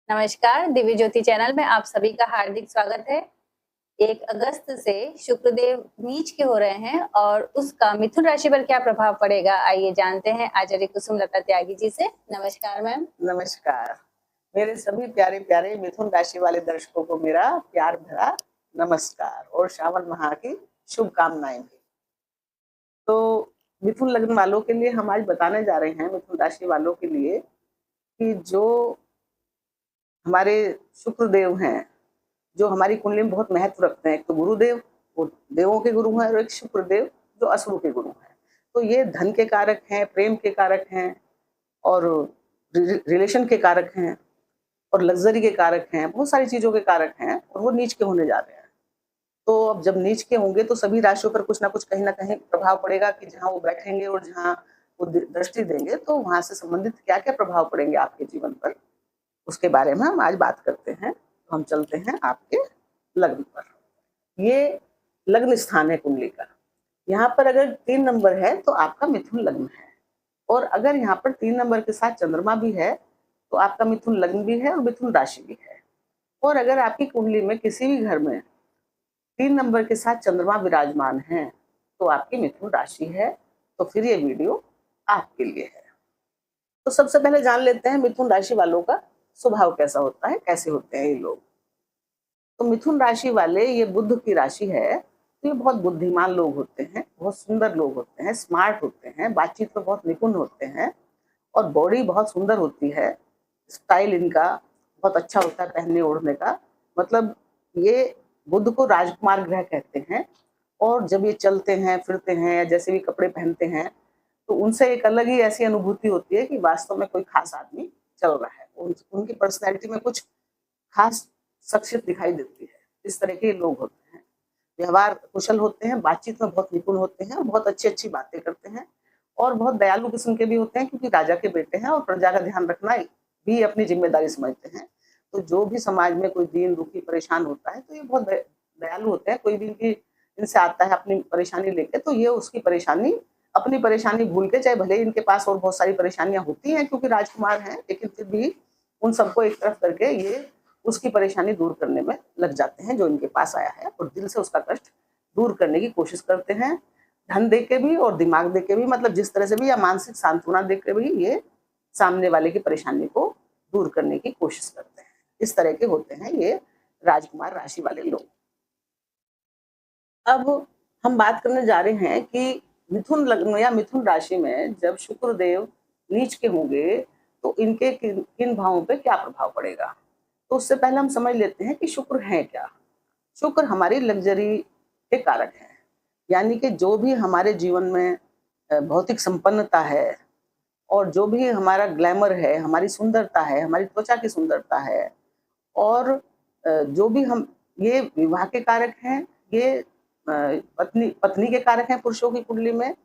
नमस्कार, दिव्य ज्योति चैनल में आप सभी का हार्दिक स्वागत है। 1 अगस्त से शुक्रदेव नीच के हो रहे हैं और उसका मिथुन राशि पर क्या प्रभाव पड़ेगा, आइए जानते हैं आचार्य कुसुम लता त्यागी जी से। नमस्कार मैम। नमस्कार। मेरे सभी प्यारे-प्यारे मिथुन राशि वाले दर्शकों को मेरा प्यार भरा नमस्कार और श्रावण माह की शुभकामनाएं भी। तो मिथुन लग्न वालों के लिए हम आज बताने जा रहे हैं, मिथुन राशि वालों के लिए, कि जो हमारे शुक्रदेव हैं, जो हमारी कुंडली में बहुत महत्व रखते हैं। एक तो गुरुदेव, वो देवों के गुरु हैं, और एक शुक्रदेव जो असुरों के गुरु हैं। तो ये धन के कारक हैं, प्रेम के कारक हैं और रिलेशन के कारक हैं और लग्जरी के कारक हैं, बहुत सारी चीजों के कारक हैं, और वो नीच के होने जा रहे हैं। तो अब जब नीच के होंगे तो सभी राशियों पर कुछ ना कुछ कहीं ना कहीं प्रभाव पड़ेगा, कि जहाँ वो बैठेंगे और जहाँ वो दृष्टि देंगे तो वहां से संबंधित क्या क्या प्रभाव पड़ेंगे आपके जीवन पर, उसके बारे में हम आज बात करते हैं। तो हम चलते हैं आपके लग्न पर। ये लग्न स्थान है कुंडली का। यहाँ पर अगर 3 नंबर है तो आपका मिथुन लग्न है, और अगर यहाँ पर 3 नंबर के साथ चंद्रमा भी है तो आपका मिथुन लग्न भी है और मिथुन राशि भी है। और अगर आपकी कुंडली में किसी भी घर में 3 नंबर के साथ चंद्रमा विराजमान है तो आपकी मिथुन राशि है। तो फिर ये वीडियो आपके लिए है। तो सबसे पहले जान लेते हैं मिथुन राशि वालों का स्वभाव कैसा होता है, कैसे होते हैं ये लोग। तो मिथुन राशि वाले, ये बुध की राशि है, तो ये बहुत बुद्धिमान लोग होते हैं, बहुत सुंदर लोग होते हैं, स्मार्ट होते हैं, बातचीत में बहुत निपुण होते हैं, और बॉडी बहुत सुंदर होती है। स्टाइल इनका बहुत अच्छा होता है पहनने ओढ़ने का। मतलब ये बुध को राजकुमार ग्रह कहते हैं, और जब ये चलते हैं फिरते हैं या जैसे भी कपड़े पहनते हैं तो उनसे एक अलग ही ऐसी अनुभूति होती है कि वास्तव में कोई खास आदमी चल रहा है। उनकी पर्सनैलिटी में कुछ खास शख्सियत दिखाई देती है। इस तरह के लोग होते हैं, व्यवहार कुशल होते हैं, बातचीत में बहुत निपुण होते हैं, बहुत अच्छी अच्छी बातें करते हैं, और बहुत दयालु किस्म के भी होते हैं, क्योंकि राजा के बेटे हैं और प्रजा का ध्यान रखना भी अपनी जिम्मेदारी समझते हैं। तो जो भी समाज में कोई दीन दुखी परेशान होता है तो ये बहुत दयालु होते हैं। कोई भी इनसे आता है अपनी परेशानी लेके, तो ये उसकी परेशानी, अपनी परेशानी भूल के, चाहे भले इनके पास और बहुत सारी परेशानियां होती हैं क्योंकि राजकुमार हैं, लेकिन फिर भी उन सबको एक तरफ करके ये उसकी परेशानी दूर करने में लग जाते हैं जो इनके पास आया है, और दिल से उसका कष्ट दूर करने की कोशिश करते हैं। धन दे के भी और दिमाग दे के भी, मतलब जिस तरह से भी, या मानसिक सांत्वना दे के भी ये सामने वाले की परेशानी को दूर करने की कोशिश करते हैं। इस तरह के होते हैं ये राजकुमार राशि वाले लोग। अब हम बात करने जा रहे हैं कि मिथुन लग्न या मिथुन राशि में जब शुक्रदेव नीच के होंगे तो इनके किन किन भावों पे क्या प्रभाव पड़ेगा। तो उससे पहले हम समझ लेते हैं कि शुक्र है क्या। शुक्र हमारी लग्जरी के कारक हैं, यानी कि जो भी हमारे जीवन में भौतिक संपन्नता है, और जो भी हमारा ग्लैमर है, हमारी सुंदरता है, हमारी त्वचा की सुंदरता है, और जो भी हम, ये विवाह के कारक हैं, ये पत्नी पत्नी के कारक हैं पुरुषों की कुंडली में,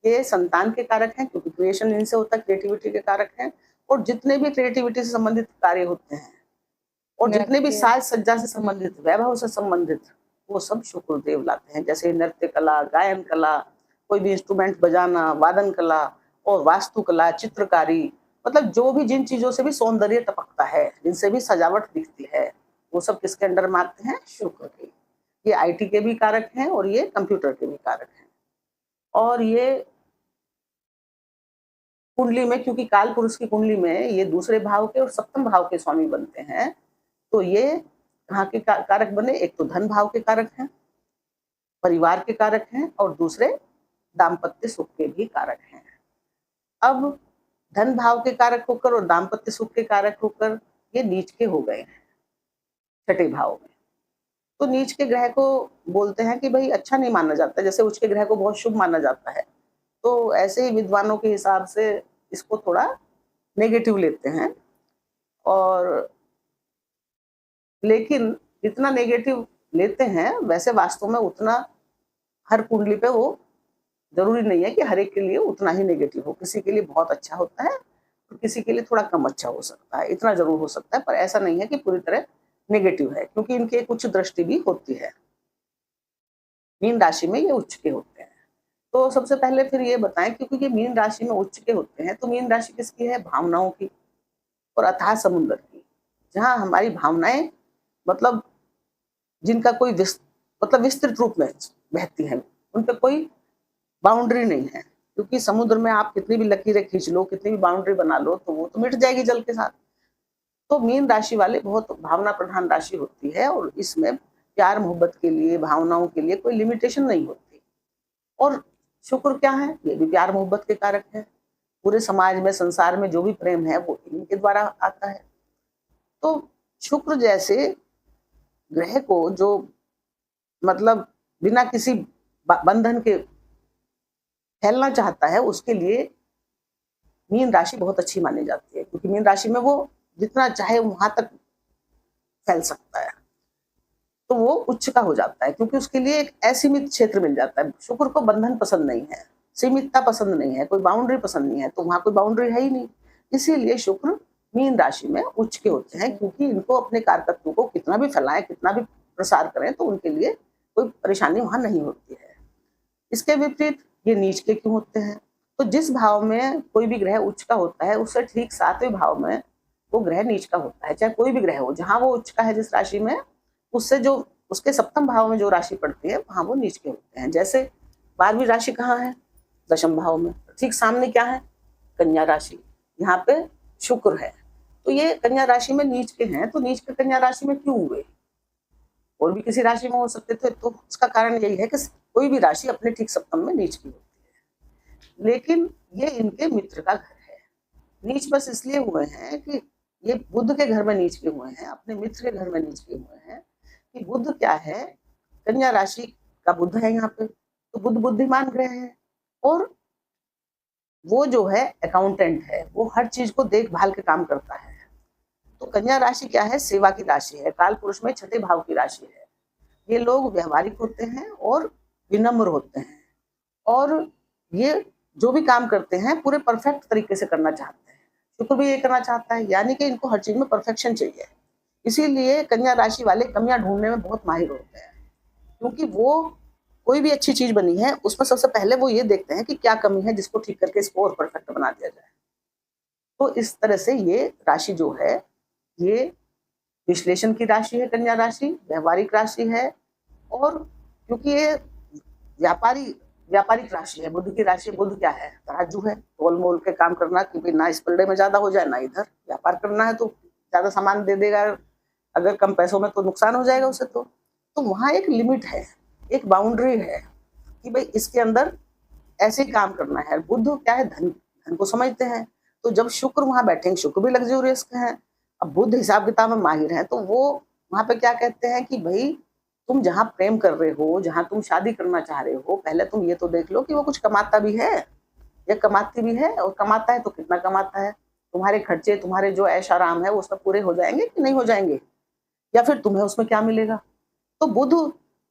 ये संतान के कारक हैं क्योंकि क्रिएशन इनसे होता है, क्रिएटिविटी के कारक हैं, और जितने भी क्रिएटिविटी से संबंधित कार्य होते हैं और जितने भी साज सज्जा से संबंधित, वैभव से संबंधित, वो सब शुक्रदेव लाते हैं। जैसे नृत्य कला, गायन कला, कोई भी इंस्ट्रूमेंट बजाना, वादन कला और वास्तुकला, चित्रकारी, मतलब जो भी जिन चीजों से भी सौंदर्य टपकता है, जिनसे भी सजावट दिखती है, वो सब किसके अंडर में आते हैं? शुक्र के। ये आईटी के भी कारक हैं और ये कंप्यूटर के भी कारक हैं। और ये कुंडली में, क्योंकि काल पुरुष की कुंडली में ये दूसरे भाव के और सप्तम भाव के स्वामी बनते हैं, तो ये कहाँ के कारक बने? एक तो धन भाव के कारक हैं, परिवार के कारक हैं, और दूसरे दाम्पत्य सुख के भी कारक हैं। अब धन भाव के कारक होकर और दाम्पत्य सुख के कारक होकर ये नीच के हो गए हैं छठे भाव में। तो नीच के ग्रह को बोलते हैं कि भाई अच्छा नहीं माना जाता, जैसे उच्च के ग्रह को बहुत शुभ माना जाता है। तो ऐसे ही विद्वानों के हिसाब से इसको थोड़ा नेगेटिव लेते हैं, और लेकिन जितना नेगेटिव लेते हैं वैसे वास्तव में उतना हर कुंडली पे वो जरूरी नहीं है कि हर एक के लिए उतना ही नेगेटिव हो। किसी के लिए बहुत अच्छा होता है और किसी के लिए थोड़ा कम अच्छा हो सकता है, इतना जरूर हो सकता है, पर ऐसा नहीं है कि पूरी तरह नेगेटिव है, क्योंकि इनकी एक उच्च दृष्टि भी होती है। मीन राशि में ये उच्च के होते हैं। तो सबसे पहले फिर ये बताएं, क्योंकि ये मीन राशि में उच्च के होते हैं, तो मीन राशि किसकी है? भावनाओं की और अथाह समुद्र की। जहाँ हमारी भावनाएं मतलब जिनका कोई मतलब विस्तृत रूप में बहती हैं, उन पे कोई बाउंड्री नहीं है, क्योंकि समुद्र में आप कितनी भी लकीरें खींच लो, कितनी भी बाउंड्री बना लो, तो वो तो मिट जाएगी जल के साथ। तो मीन राशि वाले बहुत भावना प्रधान राशि होती है और इसमें प्यार मोहब्बत के लिए, भावनाओं के लिए कोई लिमिटेशन नहीं होती। और शुक्र क्या है, ये भी प्यार मोहब्बत के कारक है। पूरे समाज में, संसार में जो भी प्रेम है वो इनके द्वारा आता है। तो शुक्र जैसे ग्रह को जो मतलब बिना किसी बंधन के फैलना चाहता है, उसके लिए मीन राशि बहुत अच्छी मानी जाती है, क्योंकि मीन राशि में वो जितना चाहे वहां तक फैल सकता है, तो वो उच्च का हो जाता है, क्योंकि उसके लिए एक असीमित क्षेत्र मिल जाता है। शुक्र को बंधन पसंद नहीं है, सीमितता पसंद नहीं है, कोई बाउंड्री पसंद नहीं है, तो वहां कोई बाउंड्री है ही नहीं। इसीलिए शुक्र मीन राशि में उच्च के होते हैं, क्योंकि इनको अपने कारकत्व को कितना भी फैलाएं, कितना भी प्रसार करें, तो उनके लिए कोई परेशानी वहां नहीं होती है। इसके विपरीत ये नीच के क्यों होते हैं? तो जिस भाव में कोई भी ग्रह उच्च का होता है, उससे ठीक 7वें भाव में वो ग्रह नीच का होता है। चाहे कोई भी ग्रह हो, जहां वो उच्च का है जिस राशि में, उससे जो उसके सप्तम भाव में जो राशि पड़ती है, वहां वो नीच के होते हैं। जैसे 12वीं राशि कहाँ है? दशम भाव में। ठीक सामने क्या है? कन्या राशि। यहाँ पे शुक्र है, तो ये कन्या राशि में नीच के हैं। तो नीच के कन्या राशि में क्यों हुए? और भी किसी राशि में हो सकते थे, तो उसका कारण यही है कि कोई भी राशि अपने ठीक सप्तम में नीच की होती है। लेकिन ये इनके मित्र का घर है। नीच बस इसलिए हुए हैं कि ये बुध के घर में नीच के हुए हैं, अपने मित्र के घर में नीच के हुए हैं। कि बुध क्या है? कन्या राशि का बुध है यहाँ पे, तो बुध बुद्धिमान ग्रह है और वो जो है अकाउंटेंट है, वो हर चीज को देखभाल के काम करता है। तो कन्या राशि क्या है? सेवा की राशि है, काल पुरुष में 6ठे भाव की राशि है। ये लोग व्यवहारिक होते हैं और विनम्र होते हैं, और ये जो भी काम करते हैं पूरे परफेक्ट तरीके से करना चाहते हैं। शुक्र भी ये करना चाहता है, यानी कि इनको हर चीज में परफेक्शन चाहिए। इसीलिए कन्या राशि वाले कमियां ढूंढने में बहुत माहिर होते हैं, क्योंकि वो कोई भी अच्छी चीज बनी है उसमें सबसे पहले वो ये देखते हैं कि क्या कमी है, जिसको ठीक करके इसको और परफेक्ट बना दिया जाए। तो इस तरह से ये राशि जो है, ये विश्लेषण की राशि है। कन्या राशि व्यवहारिक राशि है, और क्योंकि ये व्यापारिक राशि है, बुध की राशि। बुध क्या है? तराजू है, तोल मोल के काम करना, कि ना इस पलड़े में ज्यादा हो जाए ना इधर। व्यापार करना है तो ज्यादा सामान दे देगा, अगर कम पैसों में तो नुकसान हो जाएगा उसे। तो वहां एक लिमिट है, एक बाउंड्री है कि भाई इसके अंदर ऐसे ही काम करना है। बुध क्या है? धन को समझते हैं। तो जब शुक्र वहां बैठेंगे, शुक्र भी लग्जूरियस है, अब बुध हिसाब किताब में माहिर है, तो वो वहां पे क्या कहते हैं कि भाई तुम जहां प्रेम कर रहे हो, जहां तुम शादी करना चाह रहे हो, पहले तुम ये तो देख लो कि वो कुछ कमाता भी है या कमाती भी है, और कमाता है तो कितना कमाता है। तुम्हारे खर्चे, तुम्हारे जो ऐश आराम है वो उसमें पूरे हो जाएंगे कि नहीं हो जाएंगे, या फिर तुम्हें उसमें क्या मिलेगा। तो बुध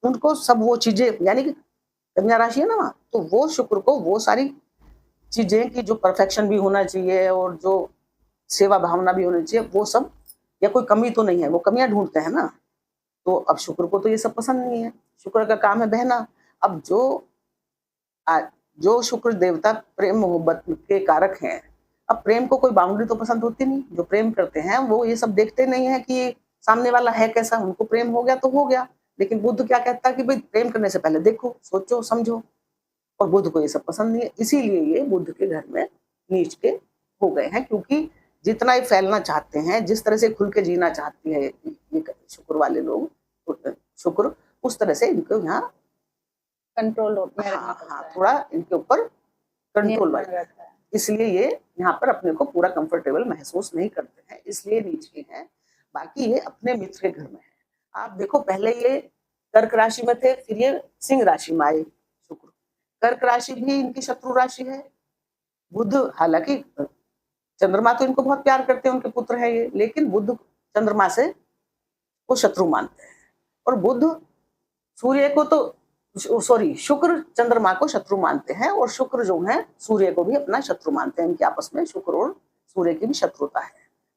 उनको सब वो चीजें, यानी कि कन्या राशि है ना, तो वो शुक्र को वो सारी चीजें की जो परफेक्शन भी होना चाहिए और जो सेवा भावना भी होनी चाहिए, वो सब, या कोई कमी तो नहीं है, वो कमियां ढूंढते हैं ना। तो अब शुक्र को तो ये सब पसंद नहीं है, शुक्र का काम है बहना। अब जो शुक्र देवता प्रेम मोहब्बत के कारक हैं, अब प्रेम को कोई बाउंड्री तो पसंद होती नहीं। जो प्रेम करते हैं वो ये सब देखते नहीं है कि सामने वाला है कैसा, उनको प्रेम हो गया तो हो गया। लेकिन बुद्ध क्या कहता है कि भाई प्रेम करने से पहले देखो, सोचो, समझो। और बुद्ध को ये सब पसंद नहीं है, इसीलिए ये बुद्ध के घर में नीच के हो गए हैं। क्योंकि जितना ही फैलना चाहते हैं, जिस तरह से खुल के जीना चाहती है ये शुक्र वाले लोग, शुक्र उस तरह से इनको यहाँ कंट्रोल में थोड़ा इनके ऊपर कंट्रोल बढ़ता है। इसलिए ये यहाँ पर अपने को पूरा कंफर्टेबल महसूस नहीं करते हैं, इसलिए नीचे हैं। बाकी ये अपने मित्र के घर में है। आप देखो, पहले ये कर्क राशि में थे, फिर ये सिंह राशि में आए शुक्र। कर्क राशि भी इनकी शत्रु राशि है। बुध, हालांकि चंद्रमा तो इनको बहुत प्यार करते हैं, उनके पुत्र है ये, लेकिन बुध चंद्रमा से वो शत्रु मानते हैं। और बुध सूर्य को तो शुक्र चंद्रमा को शत्रु मानते हैं, और शुक्र जो है सूर्य को भी अपना शत्रु मानते हैं। इनके आपस में शुक्र और सूर्य की भी शत्रुता है।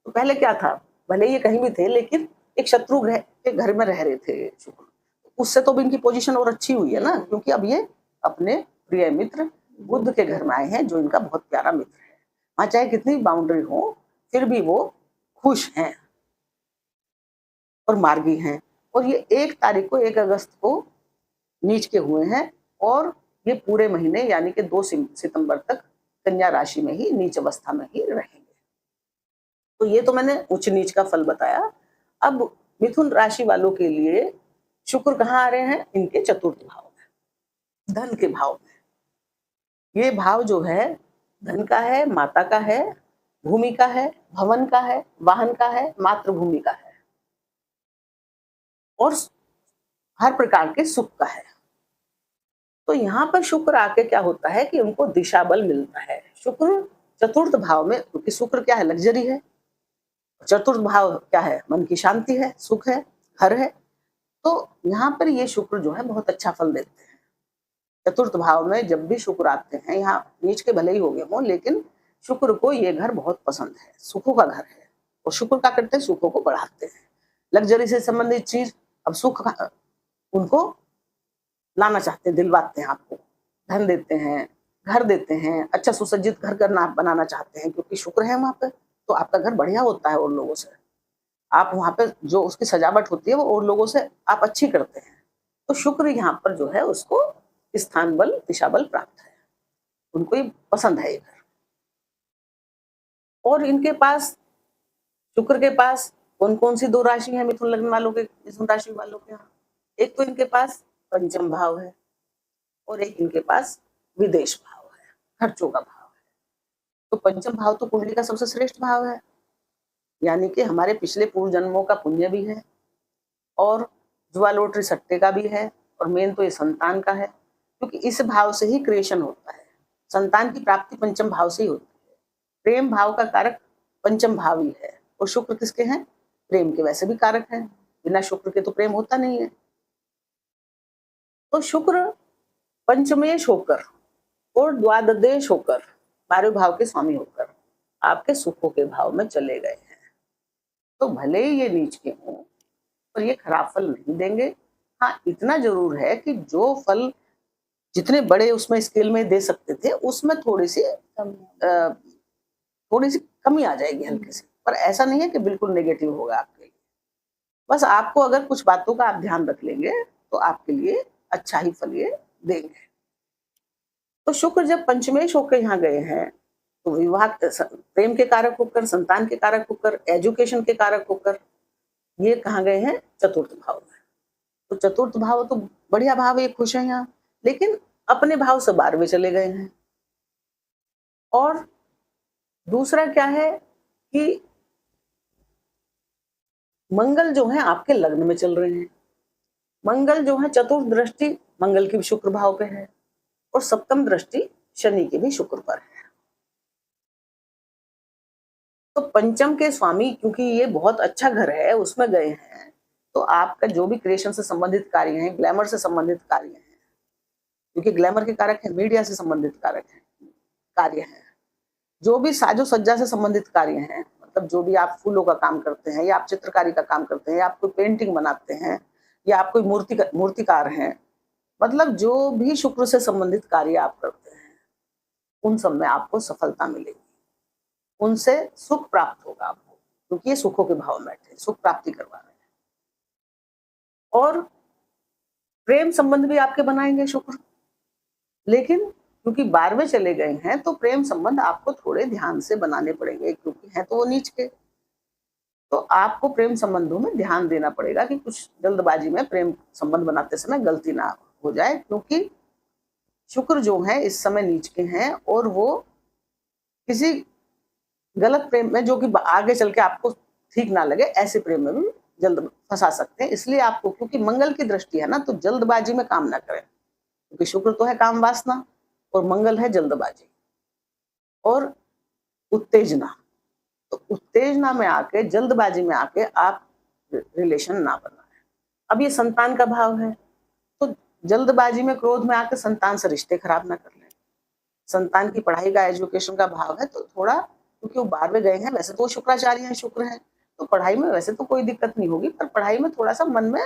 तो पहले क्या था, भले ये कहीं भी थे, लेकिन एक शत्रु ग्रह के घर में रह रहे थे शुक्र। उससे तो भी इनकी पोजीशन और अच्छी हुई है ना, क्योंकि अब ये अपने प्रिय मित्र बुध के घर में आए हैं, जो इनका बहुत प्यारा मित्र है। वहां चाहे कितनी बाउंड्री हो, फिर भी वो खुश हैं। और मार्गी हैं, और ये 1 अगस्त को नीच के हुए हैं, और ये पूरे महीने यानी कि 2 सितंबर तक कन्या राशि में ही नीच अवस्था में ही रहेंगे। तो ये तो मैंने उच्च नीच का फल बताया। अब मिथुन राशि वालों के लिए शुक्र कहाँ आ रहे हैं? इनके चतुर्थ भाव में, धन के भाव में। ये भाव जो है धन का है, माता का है, भूमि का है, भवन का है, वाहन का है, मातृभूमि का है, और हर प्रकार के सुख का है। तो यहाँ पर शुक्र आके क्या होता है कि उनको दिशा बल मिलता है। शुक्र चतुर्थ भाव में, क्योंकि शुक्र क्या है? लग्जरी है। चतुर्थ भाव क्या है? मन की शांति है, सुख है, घर है। तो यहाँ पर ये शुक्र जो है बहुत अच्छा फल देते हैं। चतुर्थ भाव में जब भी शुक्र आते हैं, यहाँ नीच के भले ही हो गए हों, लेकिन शुक्र को ये घर बहुत पसंद है, सुखों का घर है। और शुक्र क्या करते हैं? सुखों को बढ़ाते हैं। लग्जरी से संबंधित चीज, अब सुख उनको लाना चाहते हैं, दिलवाते हैं, आपको धन देते हैं, घर देते हैं, अच्छा सुसज्जित घर करना बनाना चाहते हैं, क्योंकि शुक्र है वहां पे, तो आपका घर बढ़िया होता है और लोगों से। आप वहां पे जो उसकी सजावट होती है वो और लोगों से आप अच्छी करते हैं। तो शुक्र यहाँ पर जो है उसको स्थान बल, दिशा बल प्राप्त है, उनको ये पसंद है ये घर। और इनके पास, शुक्र के पास कौन कौन सी 2 राशि है मिथुन लग्न वालों के, मिथुन राशि वालों के यहाँ? एक तो इनके पास पंचम भाव है, और एक इनके पास विदेश भाव है, खर्चों का भाव है। तो पंचम भाव तो कुंडली का सबसे श्रेष्ठ भाव है, यानी कि हमारे पिछले पूर्व जन्मों का पुण्य भी है, और जुआ लोटरी सट्टे का भी है, और मेन तो ये संतान का है, क्योंकि इस भाव से ही क्रिएशन होता है। संतान की प्राप्ति पंचम भाव से ही होती है। प्रेम भाव का कारक पंचम भाव ही है, और शुक्र किसके हैं? प्रेम के वैसे भी कारक हैं, बिना शुक्र के तो प्रेम होता नहीं है। तो शुक्र पंचमेश होकर और द्वाददेश होकर, 12वें भाव के स्वामी होकर आपके सुखों के भाव में चले गए हैं। तो भले ही ये नीच के हों, पर ये खराब फल नहीं देंगे। हाँ, इतना जरूर है कि जो फल जितने बड़े उसमें स्केल में दे सकते थे, उसमें थोड़ी सी कमी आ जाएगी हल्की सी, पर ऐसा नहीं है कि बिल्कुल नेगेटिव होगा आपके लिए। बस आपको अगर कुछ बातों का आप ध्यान रख लेंगे तो आपके लिए अच्छा ही फल ये देंगे। तो शुक्र जब पंचमेश होकर यहाँ गए हैं, तो विवाह, प्रेम के कारक होकर, संतान के कारक होकर, एजुकेशन के कारक होकर ये कहाँ गए हैं? चतुर्थ भाव में। तो चतुर्थ भाव तो बढ़िया भाव है, ये खुश है यहाँ, लेकिन अपने भाव से 12वें चले गए हैं। और दूसरा क्या है कि मंगल जो है आपके लग्न में चल रहे हैं। मंगल जो है चतुर्थ दृष्टि मंगल की भी शुक्र भाव पे है, और सप्तम दृष्टि शनि की भी शुक्र पर है। तो पंचम के स्वामी, क्योंकि ये बहुत अच्छा घर है, उसमें गए हैं, तो आपका जो भी क्रिएशन से संबंधित कार्य हैं, ग्लैमर से संबंधित कार्य हैं, क्योंकि ग्लैमर के कारक है, मीडिया से संबंधित कारक है, कार्य हैं, जो भी साजो सज्जा से संबंधित कार्य हैं, मतलब जो भी आप फूलों का काम करते हैं, या आप चित्रकारी का काम करते हैं, या आप कोई पेंटिंग बनाते हैं, या आप कोई मूर्तिकार हैं, मतलब जो भी शुक्र से संबंधित कार्य आप करते हैं, उन सब में आपको सफलता मिलेगी, उनसे सुख प्राप्त होगा आपको, क्योंकि ये सुखों के भाव में बैठे, सुख प्राप्ति करवा रहे हैं। और प्रेम संबंध भी आपके बनाएंगे शुक्र, लेकिन क्योंकि 12वें चले गए हैं, तो प्रेम संबंध आपको थोड़े ध्यान से बनाने पड़ेंगे, क्योंकि है तो वो नीच के। तो आपको प्रेम संबंधों में ध्यान देना पड़ेगा कि कुछ जल्दबाजी में प्रेम संबंध बनाते समय गलती ना हो जाए, क्योंकि शुक्र जो है इस समय नीच के हैं, और वो किसी गलत प्रेम में, जो कि आगे चल के आपको ठीक ना लगे, ऐसे प्रेम में भी जल्द फंसा सकते हैं। इसलिए आपको, क्योंकि मंगल की दृष्टि है ना, तो जल्दबाजी में काम ना करें, क्योंकि शुक्र तो है काम वासना, और मंगल है जल्दबाजी और उत्तेजना। तो उत्तेजना में आके, जल्दबाजी में आके आप रिलेशन ना बनाएं। अब ये संतान का भाव है, तो जल्दबाजी में, क्रोध में आके संतान से रिश्ते खराब ना कर लें। संतान की पढ़ाई का, एजुकेशन का भाव है, तो थोड़ा, क्योंकि वो 12वें गए हैं, वैसे तो वो शुक्राचार्य हैं, शुक्र है, तो पढ़ाई में वैसे तो कोई दिक्कत नहीं होगी, पर पढ़ाई में थोड़ा सा मन में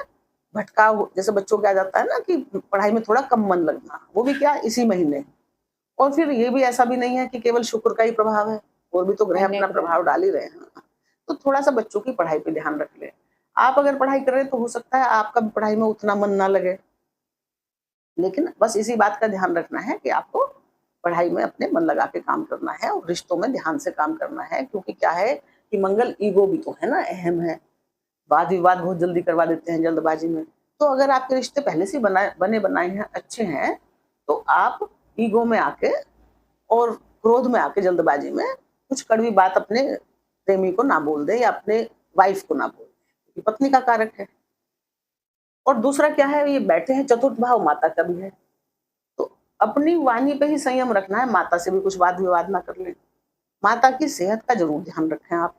भटकाव, जैसे बच्चों को आ जाता है ना कि पढ़ाई में थोड़ा कम मन लगना, वो भी क्या इसी महीने। और फिर ये भी ऐसा भी नहीं है कि केवल शुक्र का ही प्रभाव है, और भी तो ग्रह अपना प्रभाव डाल ही रहे हैं। तो थोड़ा सा बच्चों की पढ़ाई पे ध्यान रख ले। आप अगर पढ़ाई कर रहे हैं तो हो सकता है आपका भी पढ़ाई में उतना मन ना लगे, लेकिन बस इसी बात का ध्यान रखना है कि आपको पढ़ाई में अपने मन लगा के काम करना है और रिश्तों में ध्यान से काम करना है, क्योंकि क्या है कि मंगल ईगो भी तो है ना, अहम है। वाद विवाद बहुत जल्दी करवा देते हैं जल्दबाजी में। तो अगर आपके रिश्ते पहले से बने बनाए हैं, अच्छे हैं, तो आप ईगो में आके और क्रोध में आके जल्दबाजी में कुछ कड़वी बात अपने प्रेमी को ना बोल दे या अपने वाइफ को ना बोल दे, पत्नी का कारक है। और दूसरा क्या है, ये बैठे हैं, चतुर्थ भाव माता का भी है, तो अपनी वाणी पे ही संयम रखना है, माता से भी कुछ वाद विवाद ना कर ले। माता की सेहत का जरूर ध्यान रखें आप,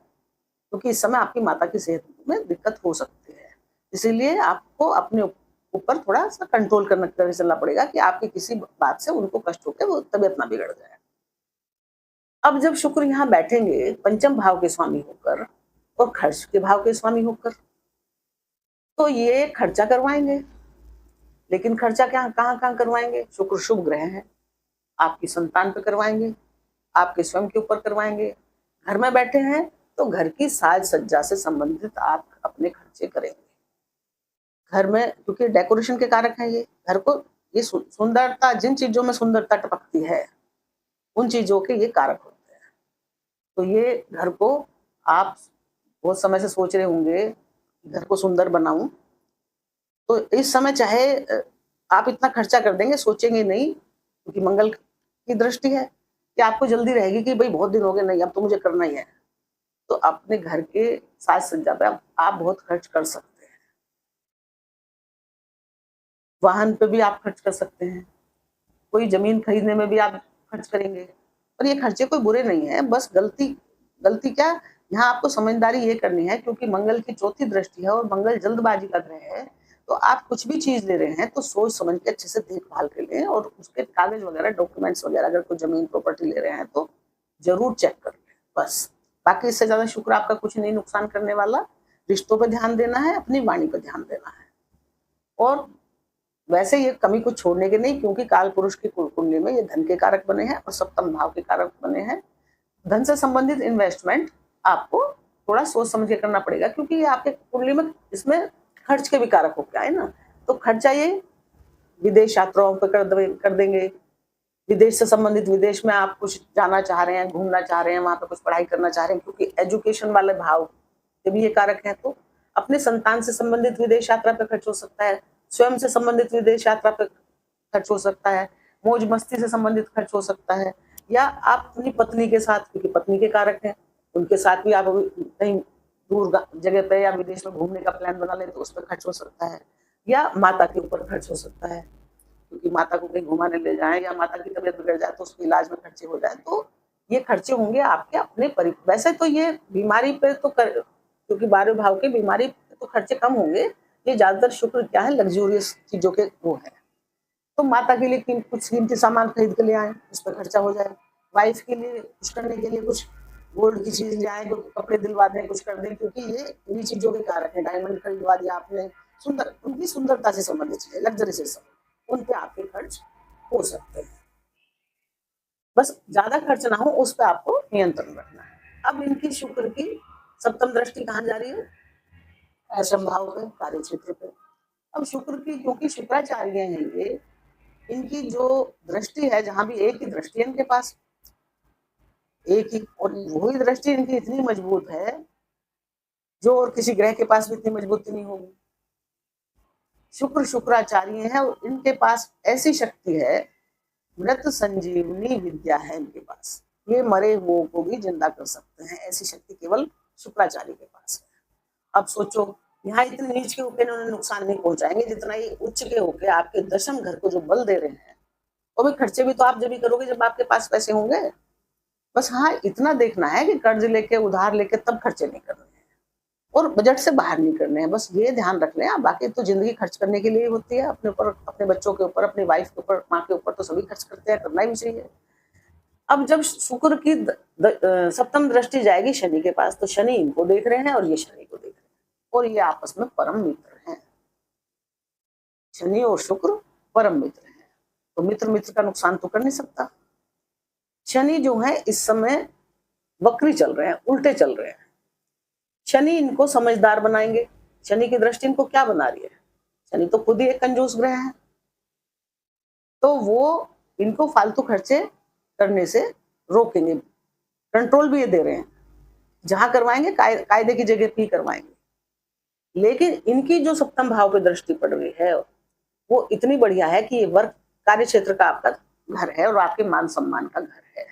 क्योंकि इस समय आपकी माता की सेहत में दिक्कत हो सकती है, इसीलिए आपको अपने ऊपर थोड़ा सा कंट्रोल करके चलना पड़ेगा कि आपकी किसी बात से उनको कष्ट होकर वो तबियत ना बिगड़ जाए। अब जब शुक्र यहाँ बैठेंगे पंचम भाव के स्वामी होकर और खर्च के भाव के स्वामी होकर, तो ये खर्चा करवाएंगे, लेकिन खर्चा क्या कहाँ कहाँ करवाएंगे? शुक्र शुभ ग्रह है, आपकी संतान पे करवाएंगे, आपके स्वयं के ऊपर करवाएंगे। घर में बैठे हैं तो घर की साज सज्जा से संबंधित आप अपने खर्चे करेंगे। घर में, क्योंकि डेकोरेशन के कारक हैं ये, घर को ये सुंदरता, जिन चीजों में सुंदरता टपकती है उन चीजों के ये कारक होते हैं। तो ये घर को आप बहुत समय से सोच रहे होंगे घर को सुंदर बनाऊं, तो इस समय चाहे आप इतना खर्चा कर देंगे, सोचेंगे नहीं, क्योंकि मंगल की दृष्टि है कि आपको जल्दी रहेगी कि भाई बहुत दिन हो गए, नहीं अब तो मुझे करना ही है। तो अपने घर के साज सज्जा पे आप बहुत खर्च कर सकते हैं। वाहन पे भी आप खर्च कर सकते हैं, कोई जमीन खरीदने में भी आप खर्च करेंगे। और ये खर्चे कोई बुरे नहीं है, बस गलती क्या, यहाँ आपको समझदारी ये करनी है, क्योंकि मंगल की चौथी दृष्टि है और मंगल जल्दबाजी का ग्रह है। तो आप कुछ भी चीज ले रहे हैं तो सोच समझ के अच्छे से देखभाल कर लें, और उसके कागज वगैरह, डॉक्यूमेंट्स वगैरह, अगर कोई जमीन प्रॉपर्टी ले रहे हैं तो जरूर चेक कर लें बस। बाकी इससे ज्यादा शुक्र आपका कुछ नहीं नुकसान करने वाला। रिश्तों पर ध्यान देना है, अपनी वाणी पर ध्यान देना है, और वैसे ये कमी कुछ छोड़ने के नहीं, क्योंकि काल पुरुष की कुंडली में ये धन के कारक बने हैं और सप्तम भाव के कारक बने हैं। धन से संबंधित इन्वेस्टमेंट आपको थोड़ा सोच समझ के करना पड़ेगा, क्योंकि ये आपके कुंडली में इसमें खर्च के भी कारक होके आए ना, तो खर्चा ये विदेश यात्राओं पर कर देंगे। विदेश से संबंधित, विदेश में आप कुछ जाना चाह रहे हैं, घूमना चाह रहे हैं, वहां पे कुछ पढ़ाई करना चाह रहे हैं, क्योंकि एजुकेशन वाले भाव के भी ये कारक हैं। तो अपने संतान से संबंधित विदेश यात्रा पे खर्च हो सकता है, स्वयं से संबंधित विदेश यात्रा पे खर्च हो सकता है, मौज मस्ती से संबंधित खर्च हो सकता है, या आप अपनी पत्नी के साथ, क्योंकि पत्नी के कारक हैं, उनके साथ भी आप कहीं दूर जगह पे या विदेश में घूमने का प्लान बना ले तो उस पर खर्च हो सकता है, या माता के ऊपर खर्च हो सकता है, क्योंकि माता को कहीं घुमाने ले जाएं या माता की तबीयत बिगड़ जाए तो उसके इलाज में खर्चे हो जाए। तो ये खर्चे होंगे आपके अपने वैसे तो ये बीमारी पे तो क्योंकि 12वें भाव के बीमारी पे तो खर्चे कम होंगे, ये ज्यादातर शुक्र क्या है, लग्जूरियस चीजों के वो है। तो माता के लिए कुछ कीमती सामान खरीद के ले आए, उस पर खर्चा हो जाए। वाइफ के लिए कुछ करने के लिए कुछ गोल्ड की चीज ले आए, कपड़े दिलवा दें, कुछ कर दें, क्योंकि ये इन्हीं चीजों के कारक है। डायमंड खरीदवा दिया आपने, सुंदर, उनकी सुंदरता से संबंधित चीजें, लग्जरी से संबंधित, उन पे आपके खर्च हो सकते हैं। बस ज्यादा खर्च ना हो, उस पर आपको नियंत्रण रखना है। अब इनकी शुक्र की सप्तम दृष्टि कहाँ जा रही है? अष्टम भाव पे, कार्य क्षेत्र पे। अब शुक्र की, क्योंकि शुक्राचार्य हैं ये, इनकी जो दृष्टि है, जहां भी एक ही दृष्टि है इनके पास, एक ही, और वही दृष्टि इनकी इतनी मजबूत है जो और किसी ग्रह के पास भी इतनी मजबूती नहीं होगी। शुक्र शुक्राचार्य है और इनके पास ऐसी शक्ति है, मृत संजीवनी विद्या है इनके पास, ये मरे हुओं को भी जिंदा कर सकते हैं, ऐसी शक्ति केवल शुक्राचार्य के पास है। अब सोचो, यहाँ इतने नीच के होकर इन्होंने नुकसान नहीं पहुंचाएंगे जितना ये उच्च के होकर आपके दशम घर को जो बल दे रहे हैं। और भी खर्चे भी तो आप जब भी करोगे जब आपके पास पैसे होंगे। बस हाँ, इतना देखना है कि कर्ज लेके, उधार लेके तब खर्चे नहीं करने हैं, और बजट से बाहर नहीं करने हैं, बस ये ध्यान रख लें। बाकी तो जिंदगी खर्च करने के लिए होती है, अपने ऊपर, अपने बच्चों के ऊपर, अपनी वाइफ के ऊपर, माँ के ऊपर, तो सभी खर्च करते हैं, करना भी चाहिए। अब जब शुक्र की सप्तम दृष्टि जाएगी शनि के पास, तो शनि इनको देख रहे हैं और ये शनि को देख रहे हैं, और ये आपस में परम मित्र हैं। शनि और शुक्र परम मित्र हैं, तो मित्र का नुकसान तो कर नहीं सकता। शनि जो है इस समय वक्री चल रहे हैं, उल्टे चल रहे हैं। शनि इनको समझदार बनाएंगे, शनि की दृष्टि इनको क्या बना रही है? शनि तो खुद ही एक कंजूस ग्रह है, तो वो इनको फालतू खर्चे करने से रोकेंगे, कंट्रोल भी ये दे रहे हैं। जहां करवाएंगे कायदे की जगह भी करवाएंगे। लेकिन इनकी जो सप्तम भाव पे दृष्टि पड़ रही है वो इतनी बढ़िया है कि ये वर्क कार्य क्षेत्र का आपका घर है और आपके मान सम्मान का घर है।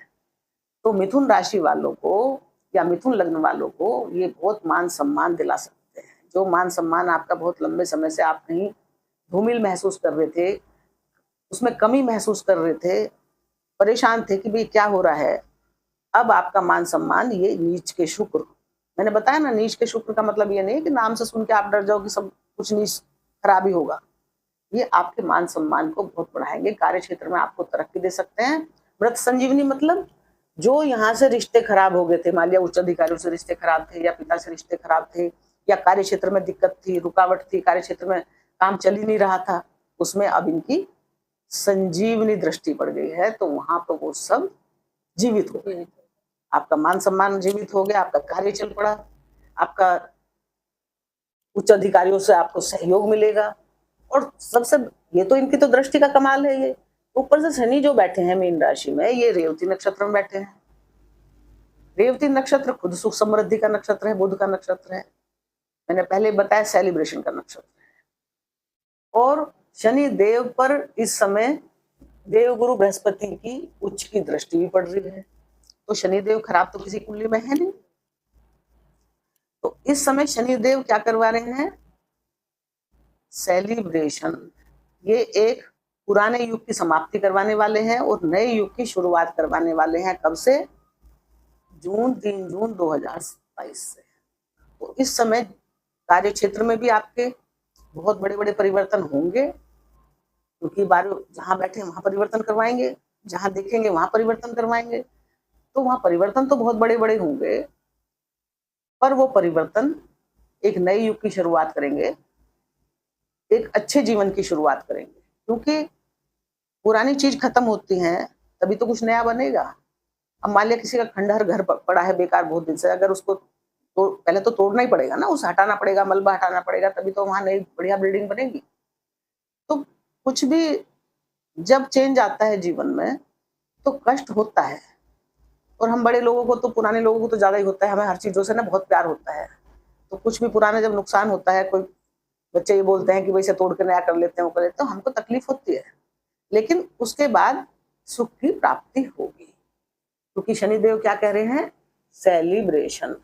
तो मिथुन राशि वालों को या मिथुन लग्न वालों को ये बहुत मान सम्मान दिला सकते हैं। जो मान सम्मान आपका बहुत लंबे समय से आप कहीं धूमिल महसूस कर रहे थे, उसमें कमी महसूस कर रहे थे, परेशान थे कि भाई क्या हो रहा है, अब आपका मान सम्मान ये नीच के शुक्र, मैंने बताया ना, नीच के शुक्र का मतलब ये नहीं है कि नाम से सुन के आप डर जाओ कि सब कुछ नीच खराब ही होगा। ये आपके मान सम्मान को बहुत बढ़ाएंगे, कार्य क्षेत्र में आपको तरक्की दे सकते हैं। व्रत संजीवनी मतलब जो यहाँ से रिश्ते खराब हो गए थे, मान लिया उच्च अधिकारियों से रिश्ते खराब थे या पिता से रिश्ते खराब थे या कार्य क्षेत्र में दिक्कत थी, रुकावट थी, कार्य क्षेत्र में काम चल ही नहीं रहा था, उसमें अब इनकी संजीवनी दृष्टि पड़ गई है, तो वहां पर वो सब जीवित हो गए। आपका मान सम्मान जीवित हो गया, आपका कार्य चल पड़ा, आपका उच्च अधिकारियों से आपको सहयोग मिलेगा। और सबसे ये तो इनकी तो दृष्टि का कमाल है। ये ऊपर से शनि जो बैठे हैं मीन राशि में, ये रेवती नक्षत्र में बैठे हैं। रेवती नक्षत्र खुद सुख समृद्धि का नक्षत्र है, बुध का नक्षत्र है, मैंने पहले बताया सेलिब्रेशन का नक्षत्र है। और शनि देव पर इस समय देव गुरु बृहस्पति की उच्च की दृष्टि भी पड़ रही है, तो शनिदेव खराब तो किसी कुंडली में है नहीं। तो इस समय शनिदेव क्या करवा रहे हैं? सेलिब्रेशन। ये एक पुराने युग की समाप्ति करवाने वाले हैं और नए युग की शुरुआत करवाने वाले हैं। कब से? 3 जून 2027 से। तो इस समय कार्य क्षेत्र में भी आपके बहुत बड़े बड़े परिवर्तन होंगे, क्योंकि जहां बैठे वहां परिवर्तन करवाएंगे, जहां देखेंगे वहां परिवर्तन करवाएंगे, तो वहां परिवर्तन तो बहुत बड़े बड़े होंगे, पर वो परिवर्तन एक नए युग की शुरुआत करेंगे, एक अच्छे जीवन की शुरुआत करेंगे। क्योंकि पुरानी चीज खत्म होती है तभी तो कुछ नया बनेगा। अब मान लिया किसी का खंडहर घर पड़ा है बेकार बहुत दिन से, अगर उसको तो पहले तो तोड़ना ही पड़ेगा ना, उसे हटाना पड़ेगा, मलबा हटाना पड़ेगा, तभी तो वहां नई बढ़िया बिल्डिंग बनेगी। तो कुछ भी जब चेंज आता है जीवन में तो कष्ट होता है, और हम बड़े लोगों को तो, पुराने लोगों को तो ज्यादा ही होता है, हमें हर चीजों से ना बहुत प्यार होता है। तो कुछ भी पुराना जब नुकसान होता है, कोई बच्चे ये बोलते हैं कि वैसे तोड़ के नया कर लेते हैं, वो कर लेते हैं, तो हमको तकलीफ होती है, लेकिन उसके बाद सुख की प्राप्ति होगी। क्योंकि शनिदेव क्या कह रहे हैं? सेलिब्रेशन।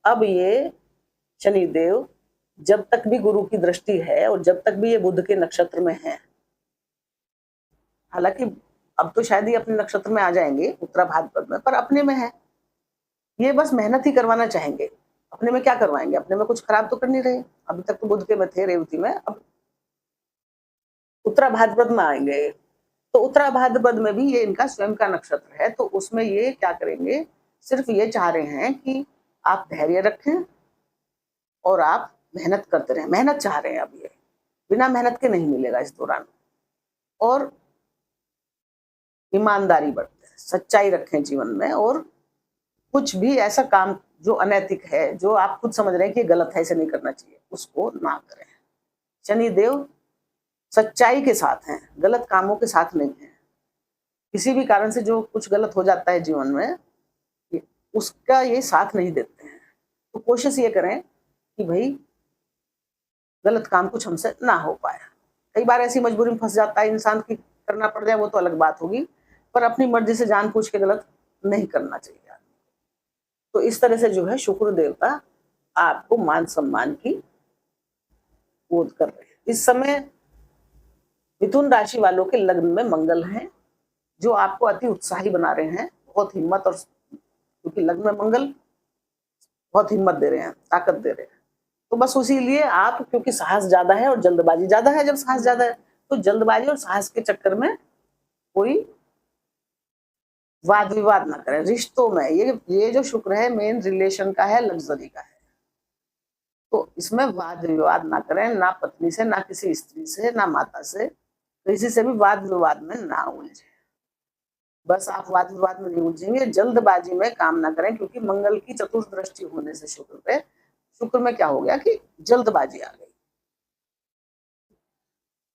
अब ये शनिदेव जब तक भी गुरु की दृष्टि है और जब तक भी ये बुध के नक्षत्र में है, हालांकि अब तो शायद ही अपने नक्षत्र में आ जाएंगे उत्तरा भाद्रपद में, पर अपने में है, ये बस मेहनत ही करवाना चाहेंगे। अपने में क्या करवाएंगे? अपने में कुछ खराब तो कर नहीं रहे, अभी तक तो बुध के में थे रेवती में, अब उत्तरा भाद्रपद में आएंगे, तो उत्तरा भाद्रपद में भी ये इनका स्वयं का नक्षत्र है, तो उसमें ये क्या करेंगे? सिर्फ ये चाह रहे हैं कि आप धैर्य रखें और आप मेहनत करते रहें। मेहनत चाह रहे हैं अब ये, बिना मेहनत के नहीं मिलेगा इस दौरान। और ईमानदारी बरतें, सच्चाई रखें जीवन में, और कुछ भी ऐसा काम जो अनैतिक है, जो आप खुद समझ रहे हैं कि गलत है, इसे नहीं करना चाहिए, उसको ना करें। शनिदेव सच्चाई के साथ हैं, गलत कामों के साथ नहीं है। किसी भी कारण से जो कुछ गलत हो जाता है जीवन में, उसका ये साथ नहीं देते हैं। तो कोशिश ये करें कि भाई गलत काम कुछ हमसे ना हो पाए। कई बार ऐसी मजबूरी में फंस जाता है इंसान की, करना पड़ जाए वो तो अलग बात होगी, पर अपनी मर्जी से जानबूझ के गलत नहीं करना चाहिए। तो इस तरह से जो है शुक्र देवता आपको मान सम्मान की बोध कर रहे हैं। इस समय मिथुन राशि वालों के लग्न में मंगल हैं, जो आपको अति उत्साही बना रहे हैं, बहुत हिम्मत, और क्योंकि लग्न में मंगल बहुत हिम्मत दे रहे हैं, ताकत दे रहे हैं, तो बस उसी लिए आप, क्योंकि साहस ज्यादा है और जल्दबाजी ज्यादा है, जब साहस ज्यादा है तो जल्दबाजी और साहस के चक्कर में कोई वाद विवाद ना करें रिश्तों में। ये जो शुक्र है मेन रिलेशन का है, लग्जरी का है, तो इसमें वाद विवाद ना करें, ना पत्नी से, ना किसी स्त्री से, ना माता से, किसी से भी वाद विवाद में ना उलझे। बस आप वाद विवाद में नहीं उलझेंगे, जल्दबाजी में काम ना करें, क्योंकि मंगल की चतुर्थ दृष्टि होने से शुक्र पे, शुक्र में क्या हो गया कि जल्दबाजी आ गई,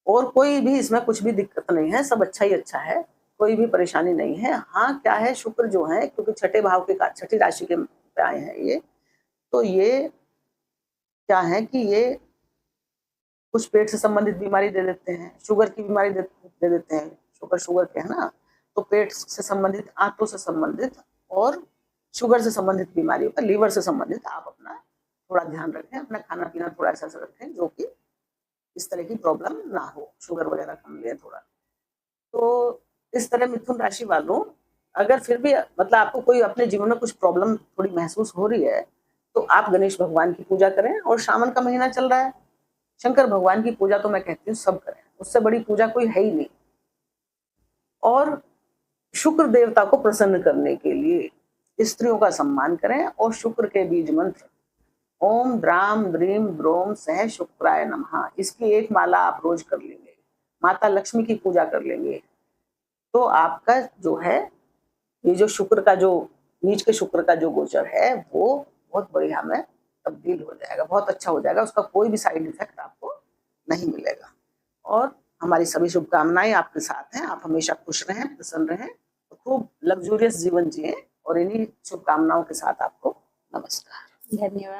और कोई भी इसमें कुछ भी दिक्कत नहीं है, सब अच्छा ही अच्छा है, कोई भी परेशानी नहीं है। हाँ क्या है, शुक्र जो है क्योंकि छठे भाव के छठी राशि के पे आए हैं ये, तो ये क्या है कि ये कुछ पेट से संबंधित बीमारी दे देते हैं, शुगर की बीमारी दे देते हैं, शुगर के है ना, तो पेट से संबंधित, आंतों से संबंधित और शुगर से संबंधित बीमारियों का, लीवर से संबंधित आप अपना थोड़ा ध्यान रखें, अपना खाना पीना थोड़ा ऐसा रखें जो कि इस तरह की प्रॉब्लम ना हो, शुगर वगैरह कम लें थोड़ा। तो इस तरह मिथुन राशि वालों, अगर फिर भी मतलब आपको कोई अपने जीवन में कुछ प्रॉब्लम थोड़ी महसूस हो रही है, तो आप गणेश भगवान की पूजा करें, और सावन का महीना चल रहा है, शंकर भगवान की पूजा तो मैं कहती हूँ सब करें, उससे बड़ी पूजा कोई है ही नहीं। और शुक्र देवता को प्रसन्न करने के लिए स्त्रियों का सम्मान करें, और शुक्र के बीज मंत्र ओम द्राम द्रीम ब्रोम सह शुक्राय नमः, इसकी एक माला आप रोज कर लेंगे, माता लक्ष्मी की पूजा कर लेंगे, तो आपका जो है ये जो शुक्र का जो नीच के शुक्र का जो गोचर है वो बहुत बढ़िया में तब्दील हो जाएगा, बहुत अच्छा हो जाएगा, उसका कोई भी साइड इफेक्ट आपको नहीं मिलेगा। और हमारी सभी शुभकामनाएं आपके साथ हैं, आप हमेशा खुश रहें, प्रसन्न रहें, खूब लग्जूरियस जीवन जिएं, और इन्हीं शुभकामनाओं के साथ आपको नमस्कार। धन्यवाद।